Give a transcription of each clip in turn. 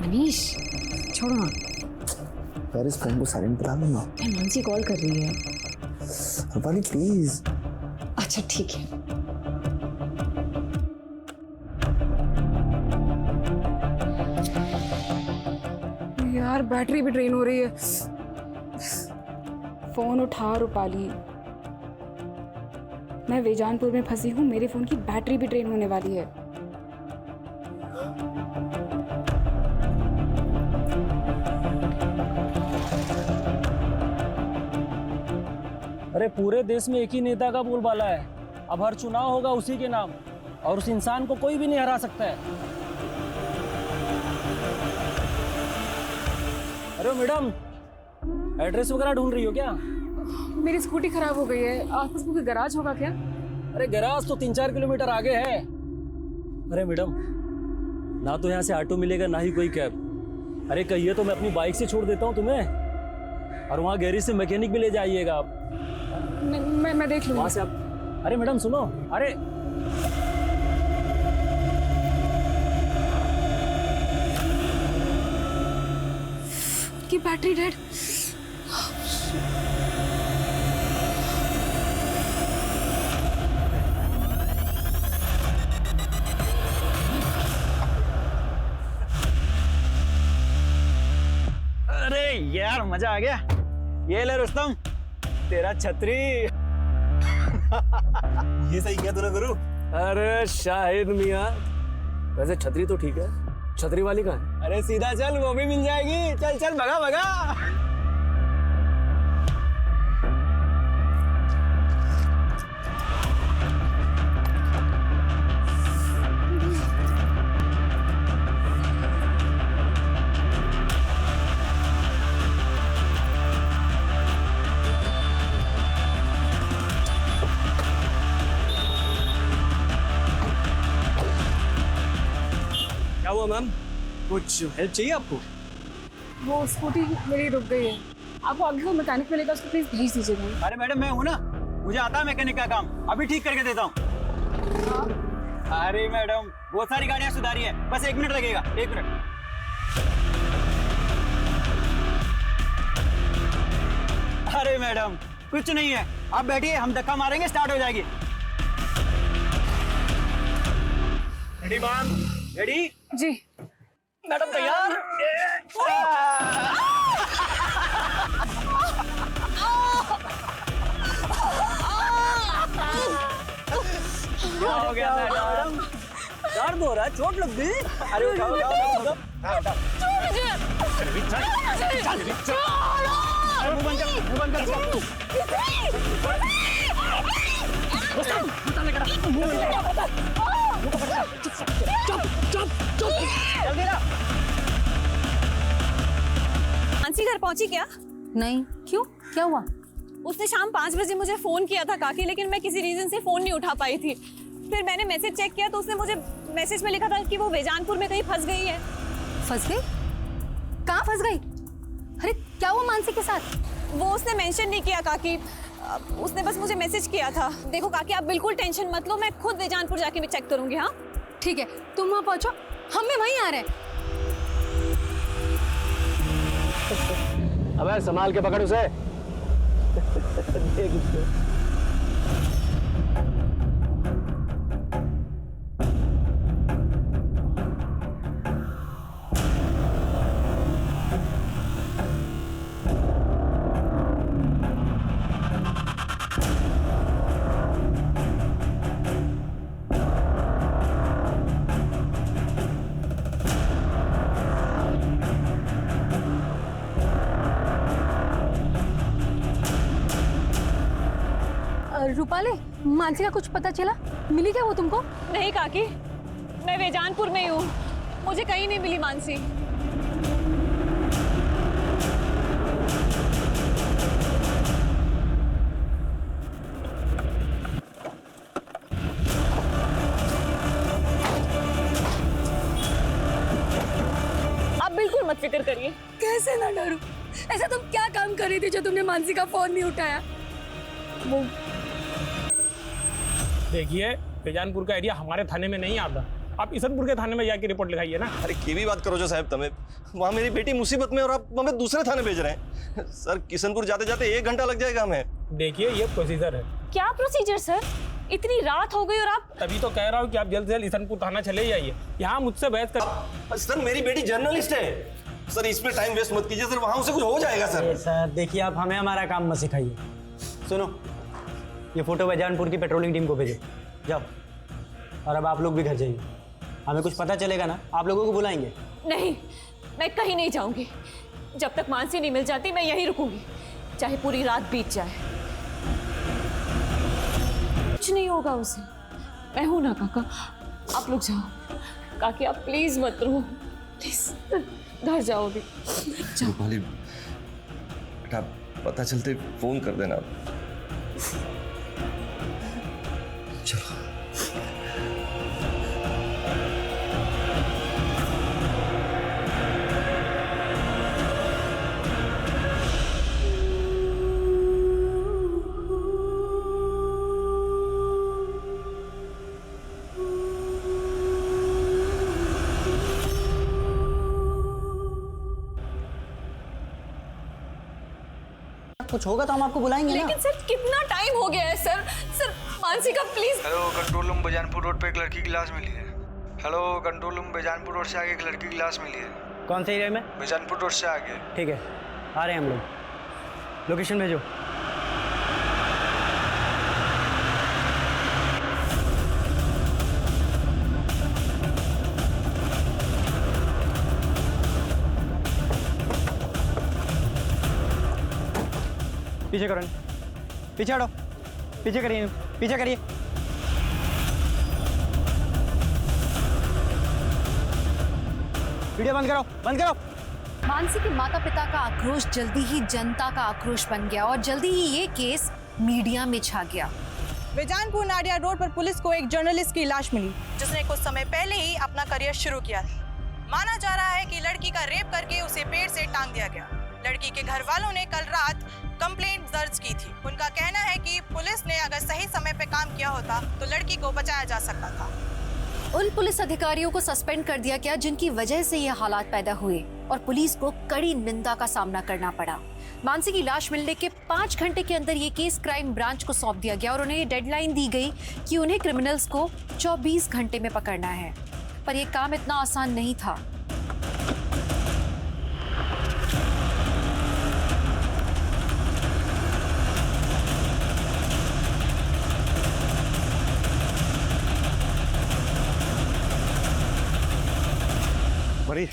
मनीष छोड़ो ना यार, इस फ्रेंड को साइलेंट बता दो ना। मानसी कॉल कर रही है। रूपाली प्लीज। अच्छा ठीक है। यार बैटरी भी ड्रेन हो रही है। फोन उठा रूपाली, मैं वेजानपुर में फंसी हूँ, मेरे फोन की बैटरी भी ड्रेन होने वाली है। अरे पूरे देश में एक ही नेता का बोलबाला है, अब हर चुनाव होगा उसी के नाम, और उस इंसान को कोई भी नहीं हरा सकता है। अरे मैडम, एड्रेस वगैरह ढूंढ रही हो क्या? मेरी स्कूटी खराब हो गई है, आसपास कोई गैराज होगा क्या? अरे गैराज तो 3-4 किलोमीटर आगे है। अरे मैडम, ना तो यहाँ से ऑटो मिलेगा ना ही कोई कैब। अरे कहिए तो मैं अपनी बाइक से छोड़ देता हूँ तुम्हें, और वहाँ गैरेज से मैकेनिक भी ले जाइएगा आप। मैं देख लूँगा। वहाँ से आप। अरे मैडम सुनो, अरे की बैटरी डेड। अरे यार मजा आ गया। ये ले रुस्तम, तेरा छतरी। ये सही किया तूने गुरु। अरे शाहिद मियाँ, वैसे छतरी तो ठीक है, छतरी वाली कहाँ है? अरे सीधा चल, वो भी मिल जाएगी। चल चल भगा भगा। क्या हुआ मैम, कुछ हेल्प चाहिए आपको? वो स्कूटी मेरी रुक गई है, आपको आगे को मैकेनिक मिलेगा, उसको प्लीज भेज दीजिएगा। अरे मैडम मैं हूँ ना, मुझे आता है मैकेनिक का काम, अभी ठीक करके देता हूँ। अरे मैडम बहुत सारी गाड़ियाँ सुधारी है, बस 1 मिनट लगेगा, 1 मिनट। अरे मैडम कुछ नहीं है, आप बैठिए, हम धक्का मारेंगे, स्टार्ट हो जाएगी। Ready ma'am? रेडी? जी। मैडम तैयार? क्या हो गया मैडम? दर्द हो रहा है, चोट लग गई? अरे उठाओ उठाओ उठाओ। मुंह बंद कर, मुंह बंद कर। जल्दी ना। मानसी घर पहुंची क्या? नहीं, क्यों, क्या हुआ? उसने शाम 5 बजे मुझे फोन किया था काकी, लेकिन मैं किसी रीजन से फोन नहीं उठा पाई थी। फिर मैंने मैसेज चेक किया तो उसने मुझे मैसेज में लिखा था कि वो वेजानपुर में कहीं फंस गई है। फंस गई? कहाँ फंस गई? अरे क्या हुआ मानसी के साथ? वो उसने मेंशन नहीं किया काकी, उसने बस मुझे मैसेज किया था। देखो काकी, आप बिल्कुल टेंशन मत लो, मैं खुद वेजानपुर जाके भी चेक करूंगी। हाँ ठीक है, तुम वहाँ पहुँचो, हम भी वहीं आ रहे हैं। अबे संभाल के पकड़ उसे। देख उसको। रूपाली, मानसी का कुछ पता चला? मिली क्या वो तुमको? नहीं काकी, मैं वेजानपुर में ही हूँ, मुझे कहीं नहीं मिली मानसी। आप बिल्कुल मत फिक्र करिए। कैसे ना डरूं? ऐसा तुम क्या काम कर रही थी जो तुमने मानसी का फोन नहीं उठाया? देखिए, वेजानपुर का एरिया हमारे थाने में नहीं आता। आप ईसनपुर के थाने में जाके रिपोर्ट लिखाइए ना। अरे केवी बात करो जो साहब तमें, वहाँ मेरी बेटी मुसीबत में और आप हमें दूसरे थाने भेज रहे हैं। सर किशनपुर जाते जाते 1 घंटा लग जाएगा हमें। देखिए ये प्रोसीजर है। क्या प्रोसीजर सर? इतनी रात हो गई और आप... तभी तो कह रहा हूँ कि आप जल्द से जल्द ईसनपुर थाना चले जाइए। यहाँ मुझसे बहस कर। सर मेरी बेटी जर्नलिस्ट है सर, इसमें टाइम वेस्ट मत कीजिए सर, वहाँ उसे कुछ हो जाएगा सर। सर देखिए आप हमें हमारा काम मत सिखाइए। सुनो, ये फोटो बैजानपुर की पेट्रोलिंग टीम को भेजो, जाओ। और अब आप लोग भी घर जाइए, हमें कुछ पता चलेगा ना आप लोगों को बुलाएंगे। नहीं, मैं कहीं नहीं जाऊंगी। जब तक मानसी नहीं मिल जाती मैं यहीं रुकूंगी, चाहे पूरी रात बीत जाए। कुछ नहीं होगा उसे, मैं हूं ना काका। आप लोग जाओ। काकी आप प्लीज मत रहो, प्लीज घर जाओ भी। रूपाली बेटा पता चलते फोन कर देना। चलो। कुछ होगा तो हम आपको बुलाएंगे ना। लेकिन सर कितना टाइम हो गया है सर। सर मानसी का please. Hello, control room Baijanpur road पे एक लड़की की लाश मिली है। Hello, control room Baijanpur road से आगे एक लड़की की लाश मिली है। कौन से एरिया में? बैजानपुर रोड से आगे। ठीक है, आ रहे हैं हम लोग। लोकेशन भेजो। पीछे करो, पीछे हटो, पीछे करिए, पीछे करिए। वीडियो बंद करो, बंद करो। मानसी के माता पिता का आक्रोश जल्दी ही जनता का आक्रोश बन गया और जल्दी ही ये केस मीडिया में छा गया। बैजानपुर नाडिया रोड पर पुलिस को एक जर्नलिस्ट की लाश मिली, जिसने कुछ समय पहले ही अपना करियर शुरू किया था। माना जा रहा है कि लड़की का रेप करके उसे पेड़ से टांग दिया गया। लड़की के घर वालों ने कल रात कंप्लेंट दर्ज की थी। उनका कहना है कि पुलिस ने अगर सही समय पे काम किया होता तो लड़की को बचाया जा सकता था। उन पुलिस अधिकारियों को सस्पेंड कर दिया गया जिनकी वजह से ये हालात पैदा हुए और पुलिस को कड़ी निंदा का सामना करना पड़ा। मानसी की लाश मिलने के 5 घंटे के अंदर ये केस क्राइम ब्रांच को सौंप दिया गया और उन्हें ये डेडलाइन दी गई कि उन्हें क्रिमिनल्स को 24 घंटे में पकड़ना है। पर यह काम इतना आसान नहीं था। मरीज,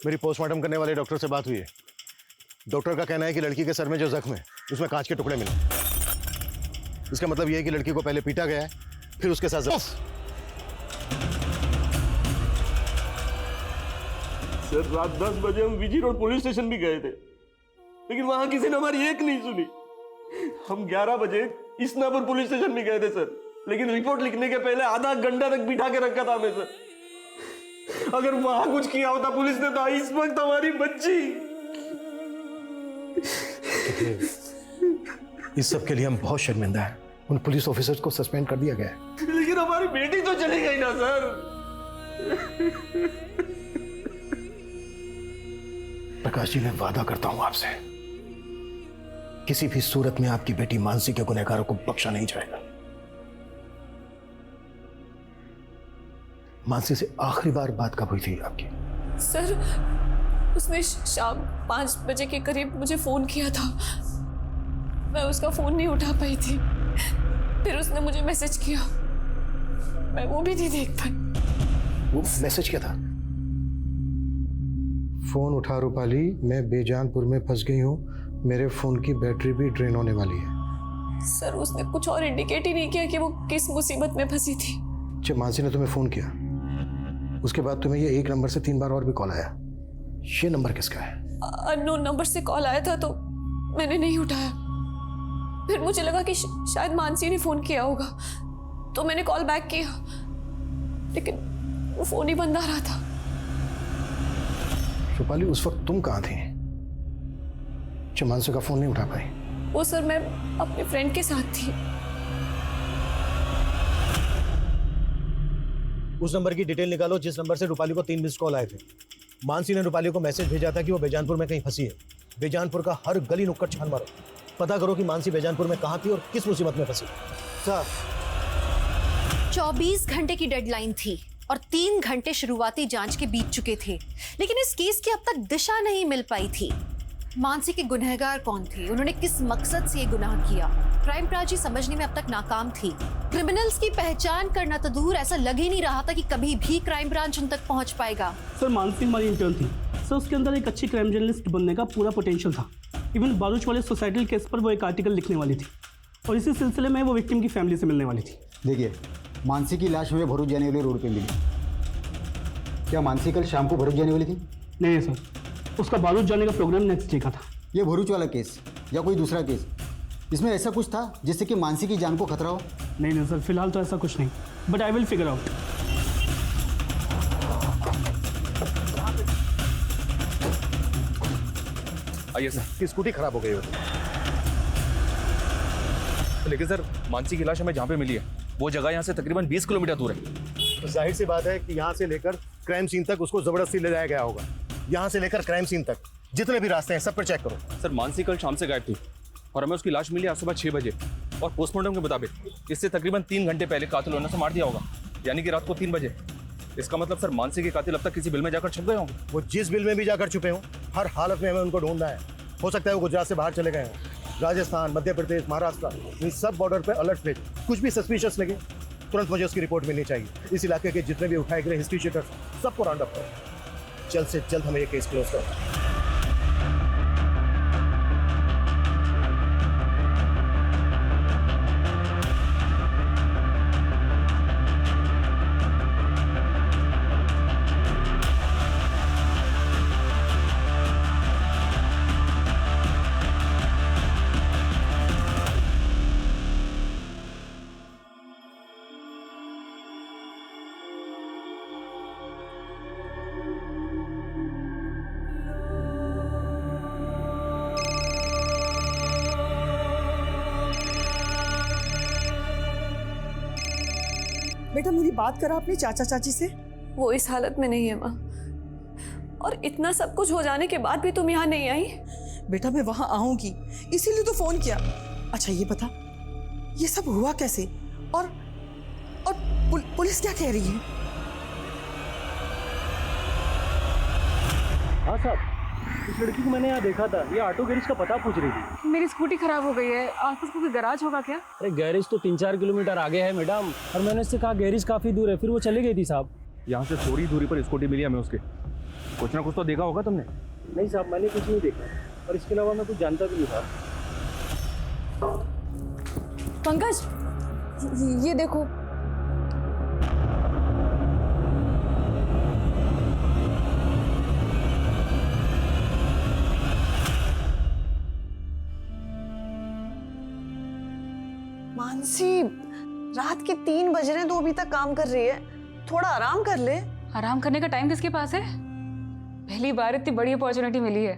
मेरी पोस्टमार्टम करने वाले डॉक्टर से बात हुई है। डॉक्टर का कहना है कि लड़की के सर में जो जख्म है उसमें कांच के टुकड़े मिले। इसका मतलब यह है कि लड़की को पहले पीटा गया है, फिर उसके साथ सर रात 10 बजे हम विजी रोड पुलिस स्टेशन भी गए थे, लेकिन वहां किसी ने हमारी एक नहीं सुनी। हम 11 बजे इसनापुर पुलिस स्टेशन भी गए थे सर, लेकिन रिपोर्ट लिखने के पहले आधा घंटा तक बिठा के रखा था हमें सर। अगर वहां कुछ किया होता पुलिस ने तो इस वक्त हमारी बच्ची। इस सब के लिए हम बहुत शर्मिंदा हैं। उन पुलिस ऑफिसर्स को सस्पेंड कर दिया गया है। लेकिन हमारी बेटी तो चली गई ना सर। प्रकाश जी, मैं वादा करता हूं आपसे, किसी भी सूरत में आपकी बेटी मानसी के गुनहगारों को बख्शा नहीं जाएगा। मानसी से आखिरी बार बात कब हुई थी आपकी? सर उसने शाम 5 बजे के करीब मुझे फोन किया था। मैं उसका फोन नहीं उठा पाई थी। फिर उसने मुझे मैसेज किया, मैं वो भी नहीं देख पाई। वो मैसेज क्या था? फोन उठा रूपाली, मैं बेजानपुर में फंस गई हूँ, मेरे फोन की बैटरी भी ड्रेन होने वाली है। सर उसने कुछ और इंडिकेट ही नहीं किया कि वो किस मुसीबत में फंसी थी। जब मानसी ने तुम्हें फोन किया उसके बाद तुम्हें ये एक नंबर से 3 बार और भी कॉल आया, ये नंबर किसका है? अननोन नंबर से कॉल आया था तो मैंने नहीं उठाया। फिर मुझे लगा कि शायद मानसी ने फोन किया होगा, तो मैंने कॉल बैक किया, लेकिन वो फोन ही बंद आ रहा था। रूपाली, उस वक्त तुम कहाँ थी जब मानसी का फोन नहीं उठा पाई? वो सर मैं अपने फ्रेंड के साथ थी। उस नंबर की डिटेल निकालो जिस नंबर से रूपाली को 3 मिस्ड कॉल आए थे। मानसी ने रूपाली को मैसेज भेजा था कि वो बेजानपुर में कहीं फंसी है। बेजानपुर का हर गली नुक्कड़ छान मारो, पता करो कि मानसी बेजानपुर में कहाँ थी और किस मुसीबत में फंसी। सर 24 घंटे की डेडलाइन थी और 3 घंटे शुरुआती जांच के बीत चुके थे, लेकिन इस केस की अब तक दिशा नहीं मिल पाई थी। मानसी के गुनहगार कौन थे, उन्होंने किस मकसद से ये गुनाह किया, क्राइम ब्रांच समझने में अब तक नाकाम थी। क्रिमिनल्स की पहचान करना तो दूर, ऐसा लग ही नहीं रहा था कि कभी भी क्राइम ब्रांच उन तक पहुंच पाएगा। सर मानसी हमारी इंटर्न थी सर, उसके अंदर एक अच्छी क्राइम जर्नलिस्ट बनने का पूरा पोटेंशियल था। इवन बारूच वाले सोसाइटल केस पर वो एक आर्टिकल लिखने वाली थी और इसी सिलसिले में वो विक्टिम की फैमिली से मिलने वाली थी। देखिए, मानसी की लाश मुझे भरूच जाने वाले रोड पे मिली। क्या मानसी कल शाम को भरूच जाने वाली थी? नहीं सर, उसका बारूच जाने का प्रोग्राम नेक्स्ट डे का था। ये भरूच वाला केस या कोई दूसरा केस, इसमें ऐसा कुछ था जिससे कि मानसी की जान को खतरा हो? नहीं सर, फिलहाल तो ऐसा कुछ नहीं, but I will figure out. आइए सर। की स्कूटी खराब हो गई हो। लेकिन सर मानसी की लाश हमें जहाँ पे मिली है वो जगह यहाँ से तकरीबन 20 किलोमीटर दूर है। तो जाहिर सी बात है कि यहाँ से लेकर क्राइम सीन तक उसको जबरदस्ती ले जाया गया होगा। यहाँ से लेकर क्राइम सीन तक जितने भी रास्ते हैं सब पर चेक करो। सर मानसी कल शाम से गायब थी और हमें उसकी लाश मिली आज सुबह 6 बजे और पोस्टमार्टम के मुताबिक इससे तकरीबन 3 घंटे पहले कातिल होने से मार दिया होगा, यानी कि रात को 3 बजे। इसका मतलब सर मानसी के कातिल अब तक किसी बिल में जाकर छुप गए होंगे। वो जिस बिल में भी जाकर छुपे हों, हर हालत में हमें उनको ढूंढना है। हो सकता है वो गुजरात से बाहर चले गए हों, राजस्थान, मध्य प्रदेश, महाराष्ट्र, इन सब बॉर्डर पे अलर्ट भेज। कुछ भी सस्पिशियस लगे तुरंत मुझे उसकी रिपोर्ट मिलनी चाहिए। इस इलाके के जितने भी उठाए गए हिस्ट्री शीटर्स सबको राउंड अप करो। जल्द से जल्द हमें ये केस क्लोज करो। बेटा मेरी बात करा अपने चाचा चाची से। वो इस हालत में नहीं है माँ, और इतना सब कुछ हो जाने के बाद भी तुम यहाँ नहीं आई। बेटा मैं वहां आऊंगी इसीलिए तो फोन किया। अच्छा ये बता ये सब हुआ कैसे, और पुलिस क्या कह रही है? हाँ साहब, इस लड़की को मैंने यहाँ देखा था, ये ऑटो गैरेज का पता पूछ रही थी। मेरी स्कूटी खराब हो गई है, आसपास कोई गैराज होगा क्या? अरे गैरेज तो 3-4 किलोमीटर आगे है मैडम, और मैंने उससे कहा गैरेज काफ़ी दूर है, फिर वो चली गई थी साहब। यहाँ से थोड़ी दूरी पर स्कूटी मिली हमें उसके। कुछ ना कुछ तो देखा होगा तुमने? नहीं साहब, मैंने कुछ नहीं देखा, और इसके अलावा मैं कुछ जानता भी नहीं था। पंकज ये देखो, मानसी रात के 3 बज रहे हैं तो अभी तक काम कर रही है, थोड़ा आराम कर ले। आराम करने का टाइम किसके पास है? पहली बार इतनी बड़ी अपॉर्चुनिटी मिली है।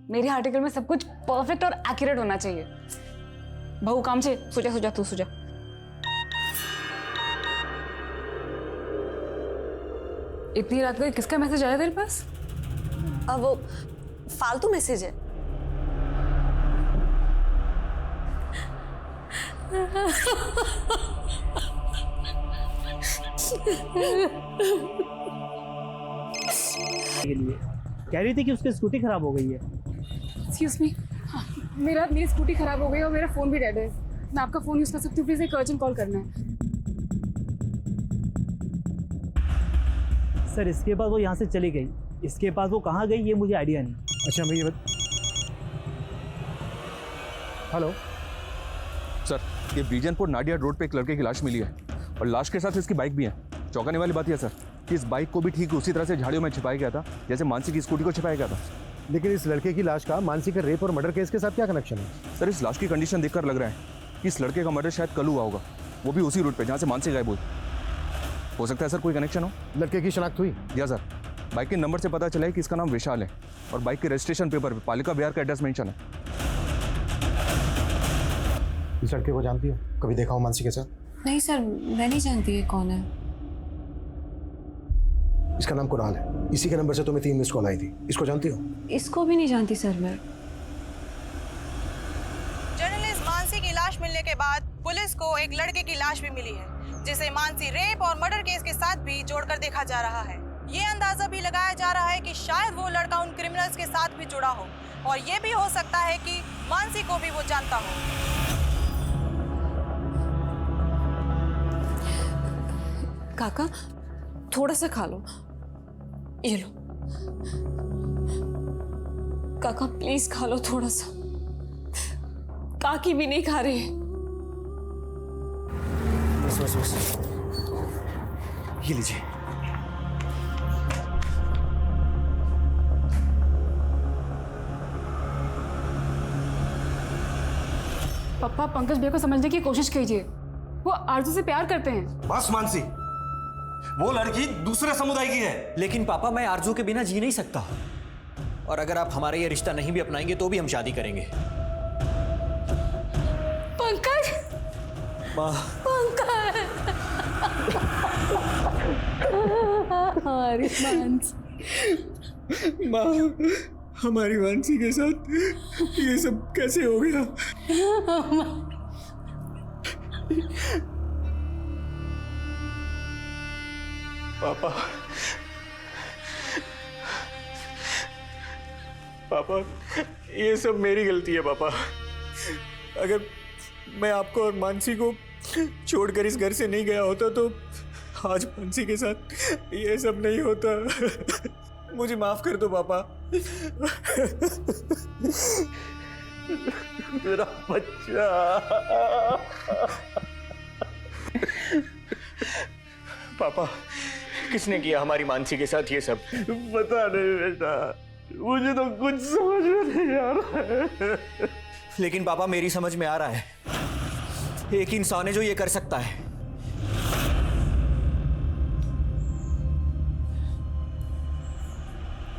मेरे आर्टिकल में सब कुछ परफेक्ट और एक्यूरेट होना चाहिए। बहू काम से सुजा तू सुजा। इतनी रात को किसका मैसेज आया तेरे पास? अब वो फालतू मैसेज है। कह रही थी कि उसकी स्कूटी खराब हो गई है। एक्सक्यूज मी, मेरी स्कूटी खराब हो गई और मेरा फोन भी डेड है। मैं आपका फोन यूज कर सकती हूँ? प्लीज एक अर्जेंट कॉल करना है। सर इसके बाद वो यहाँ से चली गई, इसके बाद वो कहाँ गई ये मुझे आइडिया नहीं। अच्छा भैया, हेलो सर, ये बीजनपुर नाडिया रोड पे एक लड़के की लाश मिली है और लाश के साथ इसकी बाइक भी है। चौंकाने वाली बात यह सर कि इस बाइक को भी ठीक उसी तरह से झाड़ियों में छिपाया गया था जैसे मानसी की स्कूटी को छिपाया गया था। लेकिन इस लड़के की लाश का मानसी के रेप और मर्डर केस के साथ क्या कनेक्शन है? सर इस लाश की कंडीशन देखकर लग रहा है कि इस लड़के का मर्डर शायद कल हुआ होगा, वो भी उसी रूट पे जहाँ से मानसी गायब हुई। हो सकता है सर कोई कनेक्शन हो। लड़के की शनाख्त हुई? या सर, बाइक के नंबर से पता चला है कि इसका नाम विशाल है और बाइक के रजिस्ट्रेशन पेपर पे पालिका बिहार का एड्रेस मेंशन है। इस लड़के को जानती हो? कभी देखा हो मानसी के साथ? नहीं सर, मैं नहीं जानती ये कौन है। इसका नाम कुणाल है। इसी के नंबर से तुम्हें 3 मिस कॉल आई थी। इसको जानती हो? इसको भी नहीं जानती सर मैं। जर्नलिस्ट मानसी की लाश मिलने के बाद पुलिस को एक लड़के की लाश भी मिली है, जिसे मानसी रेप और मर्डर केस के साथ भी जोड़कर देखा जा रहा है। ये अंदाजा भी लगाया जा रहा है कि शायद वो लड़का उन क्रिमिनल्स के साथ भी जुड़ा हो, और ये भी हो सकता है कि मानसी को भी वो जानता हो। काका थोड़ा सा खा लो, ये लो काका प्लीज खा लो थोड़ा सा। काकी भी नहीं खा रहे। बस बस बस, ये लीजिए। पापा पंकज भैया को समझने की कोशिश कीजिए, वो आरजू से प्यार करते हैं। बस मानसी, वो लड़की दूसरे समुदाय की है। लेकिन पापा मैं आरजू के बिना जी नहीं सकता, और अगर आप हमारा ये रिश्ता नहीं भी अपनाएंगे तो भी हम शादी करेंगे। पंकज, पंकज, हमारी मानसी, माँ, हमारी मानसी के साथ ये सब कैसे हो गया? पापा, पापा, ये सब मेरी गलती है पापा। अगर मैं आपको और मानसी को छोड़कर इस घर से नहीं गया होता तो आज मानसी के साथ ये सब नहीं होता। मुझे माफ कर दो पापा। मेरा बच्चा। पापा, किसने किया हमारी मानसी के साथ ये सब? पता नहीं बेटा, मुझे तो कुछ समझ में नहीं आ रहा है। लेकिन पापा मेरी समझ में आ रहा है, एक इंसान है जो ये कर सकता है।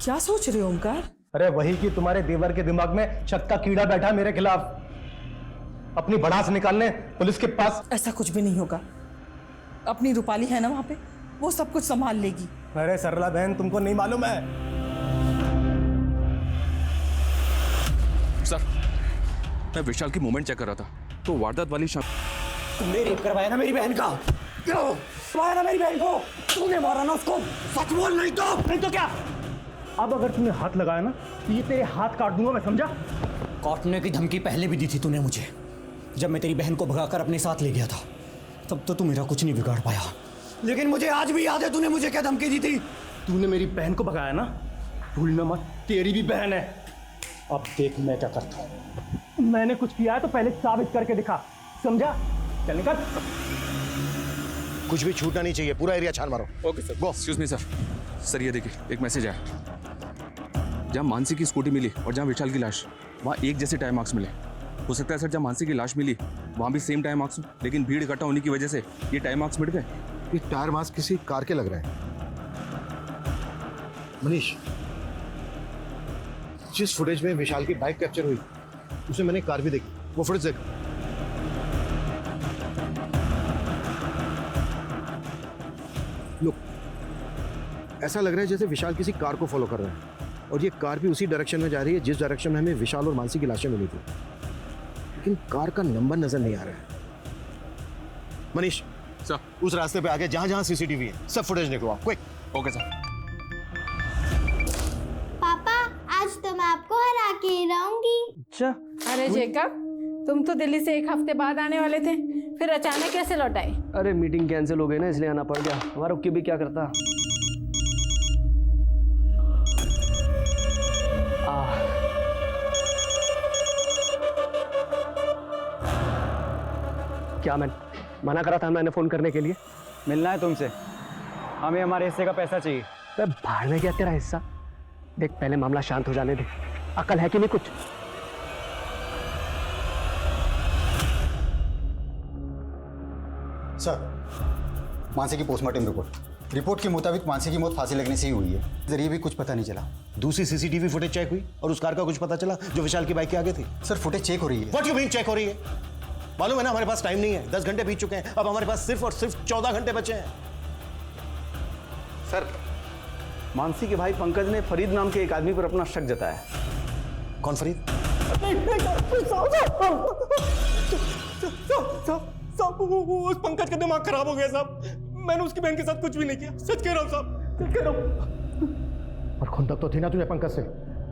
क्या सोच रहे हो ओमकार? अरे वही कि तुम्हारे देवर के दिमाग में शक का कीड़ा बैठा मेरे खिलाफ, अपनी भड़ास निकालने पुलिस के पास। ऐसा कुछ भी नहीं होगा, अपनी रूपाली है ना वहां पे, वो सब कुछ संभाल लेगी। अरे सरला बहन, तुमको नहीं मालूम है? सर, मैं विशाल की मूवमेंट चेक कर रहा था, तो वारदात वाली शाम तुमने रेप करवाया ना मेरी बहन का? क्यों मारा ना मेरी बहन को? तूने मारा ना उसको? सच बोल, नहीं तो क्या? अब अगर तूने हाथ लगाया ना तो ये तेरे हाथ काट दूंगा मैं, समझा? काटने की धमकी पहले भी दी थी तूने मुझे, जब मैं तेरी बहन को भगाकर अपने साथ ले गया था। तब तो तू मेरा कुछ नहीं बिगाड़ पाया, लेकिन मुझे आज भी याद है तूने मुझे क्या धमकी दी थी। तूने मेरी बहन को भगाया ना, भूलना मत, तेरी भी बहन है। अब देख मैं क्या करता हूँ। मैंने कुछ किया है तो पहले साबित करके दिखा, समझा? चल निकल। कुछ भी छूटना नहीं चाहिए, पूरा एरिया छान मारो। Okay sir. Excuse me sir, ये देखिए एक मैसेज आया। जहाँ मानसी की स्कूटी मिली और जहाँ विशाल की लाश, वहाँ एक जैसे टायर मार्क्स मिले। हो सकता है सर जहाँ मानसी की लाश मिली वहाँ भी सेम टायर मार्क्स हो, लेकिन भीड़ इकट्ठा होने की वजह से ये टायर मार्क्स मिट गए। ये टायर मार्क्स किसी कार के लग रहे हैं। मनीष, जिस फुटेज में विशाल की बाइक कैप्चर हुई उसमें मैंने कार भी देखी, वो फुटेज देख। लुक, ऐसा लग रहा है जैसे विशाल किसी कार को फॉलो कर रहे हैं, और ये कार भी उसी डायरेक्शन में जा रही है जिस डायरेक्शन में हमें विशाल और मानसी की लाशें मिली थी, लेकिन कार का नंबर नजर नहीं आ रहा है। मनीष सर, उस रास्ते पे आगे जहां जहां सीसीटीवी है सब फुटेज निकलवाओ, क्विक। Okay sir. पापा, आज तो मैं आपको हरा के ही रहूंगी। अच्छा। अरे जेकब, तुम तो दिल्ली से 1 हफ्ते बाद आने वाले थे, फिर अचानक कैसे लौट आए? अरे मीटिंग कैंसिल हो गई ना, इसलिए आना पड़ गया। हमारा रुक के भी क्या करता। क्या मैं मना करा था मैंने फोन करने के लिए? मिलना है तुमसे, हमें हमारे हिस्से का पैसा चाहिए। बाहर में क्या तेरा हिस्सा? देख पहले मामला शांत हो जाने दे, अकल है कि नहीं कुछ? सर, मानसी की पोस्टमार्टम रिपोर्ट के मुताबिक मानसी की मौत फांसी लगने से ही हुई है। जरिए भी कुछ पता नहीं चला। दूसरी सीसीटीवी फुटेज चेक हुई और उस कार का कुछ पता चला जो विशाल की बाइक के आगे थी? सर, फुटेज चेक हो रही है। व्हाट यू मीन चेक हो रही है? मालूम है ना हमारे पास टाइम नहीं है, 10 घंटे बीत चुके हैं, अब हमारे पास सिर्फ और सिर्फ 14 घंटे बचे हैं। सर, मानसी के भाई पंकज ने फरीद नाम के एक आदमी पर अपना शक जताया। कौन फरीद? साहब उस पंकज का दिमाग खराब हो गया साहब। मैंने उसकी बहन के साथ कुछ भी नहीं किया, सच कह रहा हूँ साहब, सच कह रहा हूँ। और खुंदक तो थी ना तुझे पंकज से,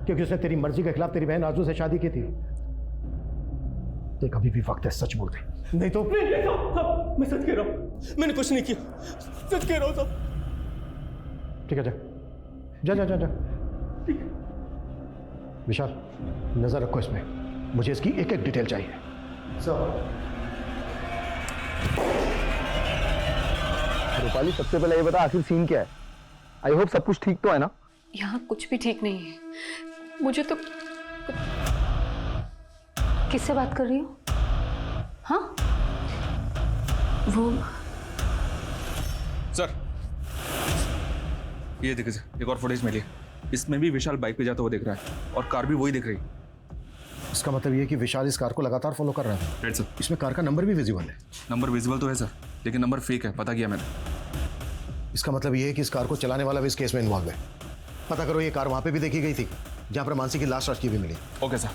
क्योंकि उसने तेरी मर्जी के खिलाफ तेरी बहन आरजू से शादी की थी। देख अभी भी वक्त है, सच बोल दे, नहीं तो साहब मैं सच कह रहा हूँ, मैंने कुछ नहीं किया, सच कह रहा हूँ साहब। ठीक है, जा जा जा जा। विशाल नजर रखो इसमें, मुझे इसकी एक एक डिटेल चाहिए। रूपाली सबसे पहले ये बता आखिर सीन क्या है? आई होप सब कुछ ठीक तो है ना? यहाँ कुछ भी ठीक नहीं है। मुझे तो किससे बात कर रही हो? हाँ वो सर ये देखिए सर, एक और फुटेज मिली है। इसमें भी विशाल बाइक पे जाता हुआ दिख रहा है और कार भी वही दिख रही है। इसका मतलब ये कि विशाल इस कार को लगातार फॉलो कर रहा था। Right sir. इसमें कार का नंबर भी विजिबल है। नंबर विजिबल तो है सर, लेकिन नंबर फेक है, पता किया मैंने। इसका मतलब ये है कि इस कार को चलाने वाला भी इस केस में इन्वॉल्व है। पता करो ये कार वहां पे भी देखी गई थी जहां पर मानसी की लाश रखी हुई मिली। Okay sir.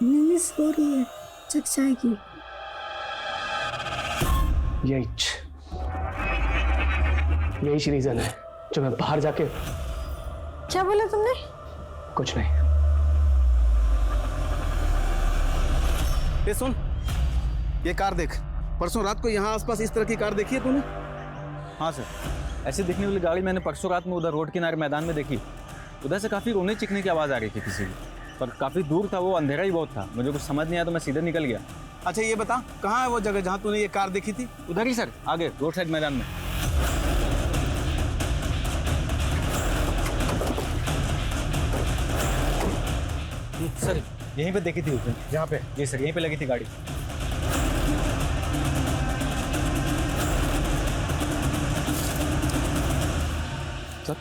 मिस हो रही है, जग जाएगी। यही रीजन है जो मैं बाहर जाके। क्या बोला तुमने? कुछ नहीं। ये सुन, ये कार देख, परसों रात को यहाँ आसपास इस तरह की कार देखी है तूने? हाँ सर, ऐसे दिखने वाली गाड़ी मैंने परसों रात में उधर रोड किनारे मैदान में देखी। उधर से काफ़ी रोने चिकने की आवाज़ आ रही थी किसी की, पर काफ़ी दूर था वो, अंधेरा ही बहुत था, मुझे कुछ समझ नहीं आया तो मैं सीधे निकल गया। अच्छा ये बता, कहाँ है वो जगह जहाँ तूने ये कार देखी थी? उधर ही सर, आगे रोड साइड मैदान में। सर यहीं पे देखी थी उसने। यहाँ पे? जी सर, यहीं पे लगी थी गाड़ी। सर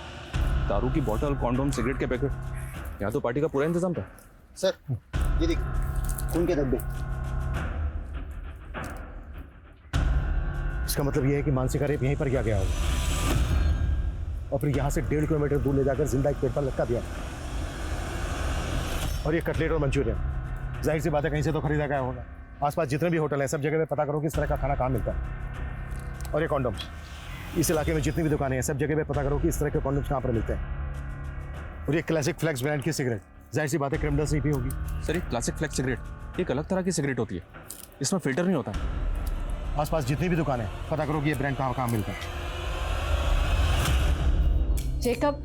दारू की बोतल, कॉन्डोम, सिगरेट के पैकेट, यहाँ तो पार्टी का पूरा इंतजाम था। सर ये देख, खून के धब्बे। इसका मतलब ये है कि मानसी का रेप यहीं पर किया गया होगा और फिर यहाँ से 1.5 किलोमीटर दूर ले जाकर जिंदा एक पेड़ पर लटका दिया। और ये कटलेट और मंचूरियन जाहिर सी बात है कहीं से तो खरीदा गया होगा। आसपास जितने भी होटल हैं सब जगह पे पता करो कि इस तरह का खाना कहाँ मिलता है। और ये कॉन्डोम, इस इलाके में जितनी भी दुकानें हैं सब जगह पे पता करो कि इस तरह के कॉन्डोम्स कहाँ पर मिलते हैं। और ये क्लासिक फ्लेक्स ब्रांड की सिगरेट, जाहिर सी बात है क्रिमिनल्स नहीं पी होगी। सर ये क्लासिक फ्लेक्स सिगरेट एक अलग तरह की सिगरेट होती है, इसमें फिल्टर नहीं होता। आसपास जितनी भी दुकानें पता करो कि ये ब्रांड कहाँ मिलता है। जेकब,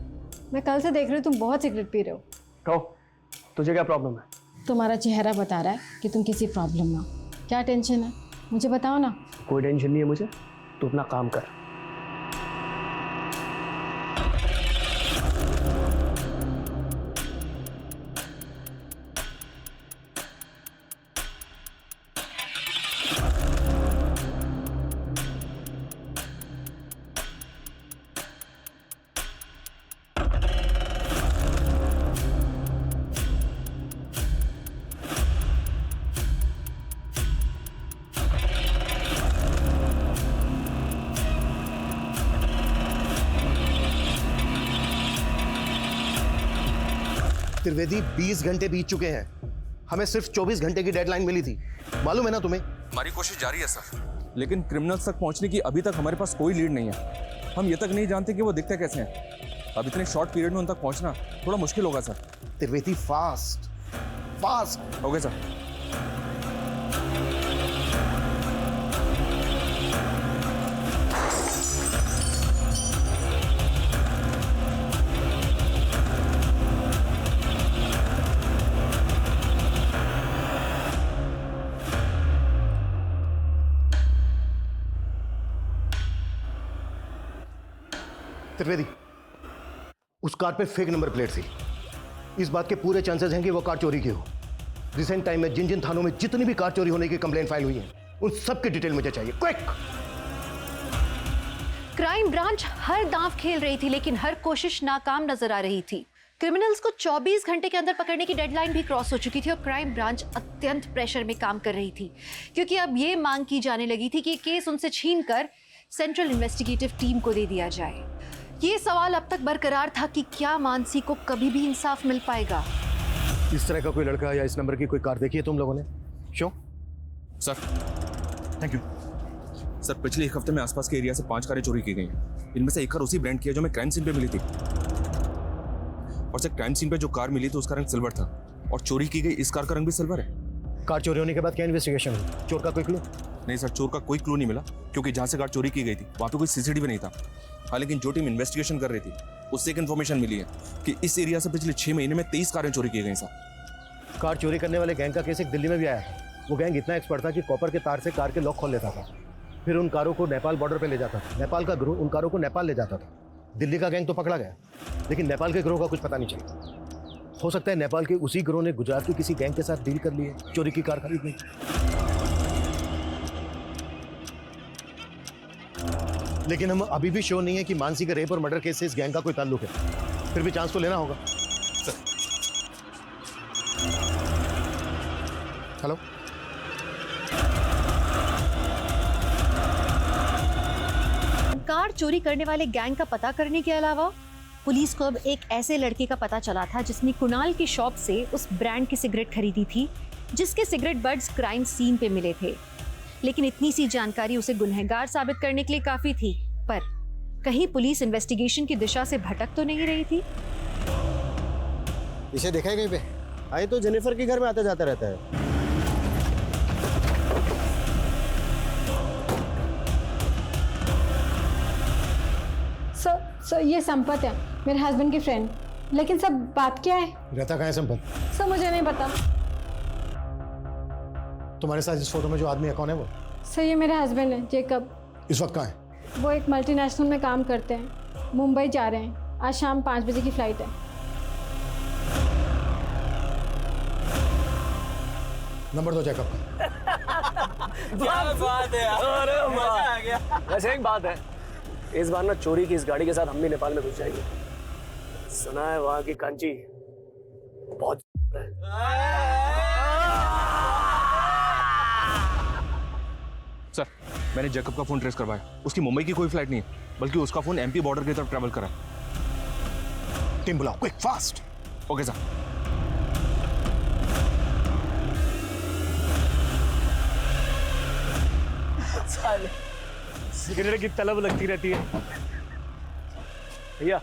मैं कल से देख रही हूँ तुम बहुत सिगरेट पी रहे हो। कहो तुझे क्या प्रॉब्लम है? तुम्हारा चेहरा बता रहा है कि तुम किसी प्रॉब्लम में हो। क्या टेंशन है मुझे बताओ ना। कोई टेंशन नहीं है मुझे, तू अपना काम कर। त्रिवेदी 20 घंटे बीत चुके हैं, हमें सिर्फ 24 घंटे की डेडलाइन मिली थी, मालूम है ना तुम्हें? हमारी कोशिश जारी है सर, लेकिन क्रिमिनल्स तक पहुंचने की अभी तक हमारे पास कोई लीड नहीं है। हम ये तक नहीं जानते कि वो दिखते कैसे हैं। अब इतने शॉर्ट पीरियड में उन तक पहुंचना थोड़ा मुश्किल होगा sir. Trivedi fast fast. Okay sir. Trivedi, उस कार पे फेक नंबर प्लेट थी। इस बात के पूरे चांसेस हैं कि वो कार चोरी की हो। रिसेंट टाइम में जिन जिन थानों में जितनी भी कार चोरी होने की कंप्लेंट फाइल हुई है उन सब की डिटेल मुझे चाहिए, क्विक। क्राइम ब्रांच हर दांव खेल रही थी लेकिन हर कोशिश नाकाम नजर आ रही थी। क्रिमिनल्स को 24 घंटे के अंदर पकड़ने की डेडलाइन भी क्रॉस हो चुकी थी और क्राइम ब्रांच अत्यंत प्रेशर में काम कर रही थी, क्योंकि अब ये मांग की जाने लगी थी कि केस उनसे छीनकर सेंट्रल इन्वेस्टिगेटिव टीम को दे दिया जाए। ये सवाल अब तक बरकरार था कि क्या मानसी को कभी भी इंसाफ मिल पाएगा। इस तरह का कोई लड़का या इस नंबर की कोई कार देखी है तुम लोगों ने? क्यों सर? Thank you sir. पिछले एक हफ्ते में आसपास के एरिया से 5 कारें चोरी की गई हैं। इनमें से एक कार उसी ब्रांड की है जो मैं क्राइम सीन पे मिली थी। और सर, क्राइम सीन पे जो कार मिली थी उसका रंग सिल्वर था और चोरी की गई इस कार का रंग भी सिल्वर है। कार चोरी होने के बाद क्या इन्वेस्टिगेशन हुई? चोर का कोई क्लू? नहीं सर, चोर का कोई क्लू नहीं मिला, क्योंकि जहां से कार चोरी की गई थी वहां पे कोई सीसीटीवी नहीं था। हाँ, लेकिन जो टीम इन्वेस्टिगेशन कर रही थी उससे एक इन्फॉर्मेशन मिली है कि इस एरिया से पिछले 6 महीने में 23 कारें चोरी की गई साहब। कार चोरी करने वाले गैंग का केस एक दिल्ली में भी आया था। वो गैंग इतना एक्सपर्ट था कि कॉपर के तार से कार के लॉक खोल लेता था, फिर उन कारों को नेपाल बॉर्डर पे ले जाता था। नेपाल का ग्रोह उन कारों को नेपाल ले जाता था। दिल्ली का गैंग तो पकड़ा गया, लेकिन नेपाल के ग्रोह का कुछ पता नहीं चला। हो सकता है नेपाल के उसी ग्रोह ने गुजरात के किसी गैंग के साथ डील कर ली है चोरी की कार खरीदने की। लेकिन हम अभी भी श्योर नहीं है कि मानसी के रेप और मर्डर केस से इस गैंग का कोई ताल्लुक है। फिर भी चांस तो लेना होगा। हेलो, कार चोरी करने वाले गैंग का पता करने के अलावा पुलिस को अब एक ऐसे लड़के का पता चला था जिसने कुणाल की शॉप से उस ब्रांड की सिगरेट खरीदी थी जिसके सिगरेट बड्स क्राइम सीन पे मिले थे। लेकिन इतनी सी जानकारी उसे गुनहगार साबित करने के लिए काफी थी, पर कहीं पुलिस इन्वेस्टिगेशन की दिशा से भटक तो नहीं रही थी। इसे देखा है कहीं पे? आए तो जेनिफर के घर में आता जाता रहता है। सर ये संपत है, मेरे हस्बैंड की फ्रेंड। लेकिन सब बात क्या है? रहता कहाँ है संपत? सर मुझे नहीं पता। तुम्हारे साथ इस फोटो में जो आदमी है कौन है वो? सर ये मेरे हस्बैंड है, जेकब। इस वक्त कहाँ है? वो एक मल्टीनेशनल में काम करते हैं, मुंबई जा रहे हैं। आज शाम 5 बजे की फ्लाइट है। नंबर दो जैकब का। क्या बात है यार, अरे मजा आ गया। वैसे एक बात है, इस बार ना चोरी की इस गाड़ी के साथ हम भी नेपाल में घुस जाएंगे। सुना है वहां की कांची बहुत है। सर, मैंने जैकब का फोन ट्रेस करवाया। उसकी मुंबई की कोई फ्लाइट नहीं है, बल्कि उसका फोन एमपी बॉर्डर की तरफ ट्रैवल कर रहा है। टीम बुलाओ, quick fast. Okay sir. Cigarette की तलब लगती रहती है। भैया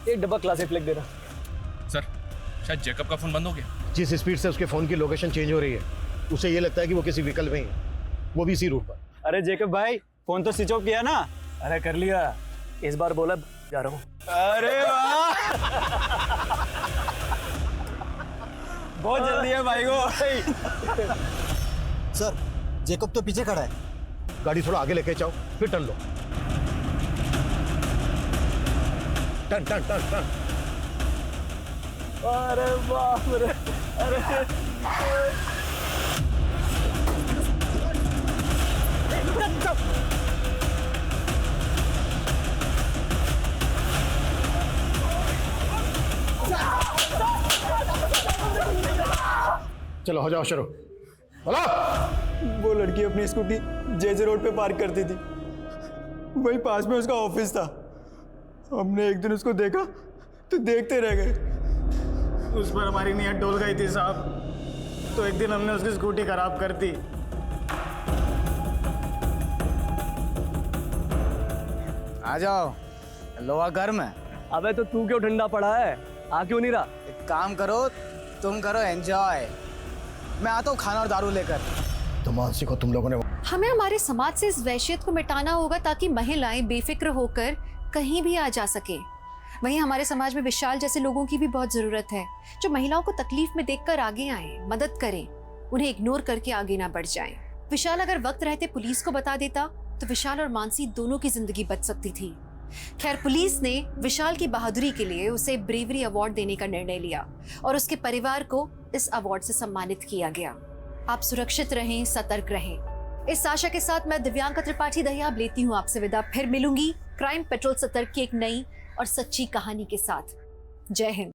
एक डब्बा क्लासिक फ्लेक देना। सर, शायद जैकब का फोन बंद हो गया। जिस स्पीड से उसके फोन की लोकेशन चेंज हो रही है, उसे ये लगता है कि वो किसी व्हीकल में ही है, वो भी इसी रूट पर। अरे जैकब भाई, फोन तो स्विच ऑफ किया ना? अरे कर लिया, इस बार बोला जा रहा हूँ। अरे वाह बहुत जल्दी है भाई को। सर, जैकब तो पीछे खड़ा है। गाड़ी थोड़ा आगे लेके जाओ, फिर टर्न लो। Turn turn turn turn. अरे बाप रे, अरे चलो हो जाओ शुरू। बोलो। वो लड़की अपनी स्कूटी जेजे रोड पे पार्क करती थी, वही पास में उसका ऑफिस था। हमने एक दिन उसको देखा तो देखते रह गए। उस पर हमारी नीयत डोल गई थी साहब, तो एक दिन हमने उसकी स्कूटी खराब कर दी। आ जाओ, लोहा गर्म है। अबे तो तू क्यों ठंडा पड़ा है? आ क्यों नहीं रहा? एक काम करो, तुम करो एंजॉय, मैं आता हूँ खाना और दारू लेकर। तो मानसी को तुम लोगों ने हमें हमारे समाज से इस वहशियत को मिटाना होगा ताकि महिलाएं बेफिक्र होकर कहीं भी आ जा सके। वहीं हमारे समाज में विशाल जैसे लोगों की भी बहुत जरूरत है, जो महिलाओं को तकलीफ में देखकर आगे आए, मदद करें, उन्हें इग्नोर करके आगे ना बढ़ जाएं। विशाल अगर वक्त रहते पुलिस को बता देता तो विशाल और मानसी दोनों की जिंदगी बच सकती थी। खैर, पुलिस ने विशाल की बहादुरी के लिए उसे ब्रेवरी अवार्ड देने का निर्णय लिया और उसके परिवार को इस अवार्ड से सम्मानित किया गया। आप सुरक्षित रहें, सतर्क रहें। इस आशा के साथ मैं दिव्यांका त्रिपाठी दहियाब लेती हूँ आपसे विदा। फिर मिलूंगी क्राइम पेट्रोल सतर्क की एक नई और सच्ची कहानी के साथ। जय हिंद।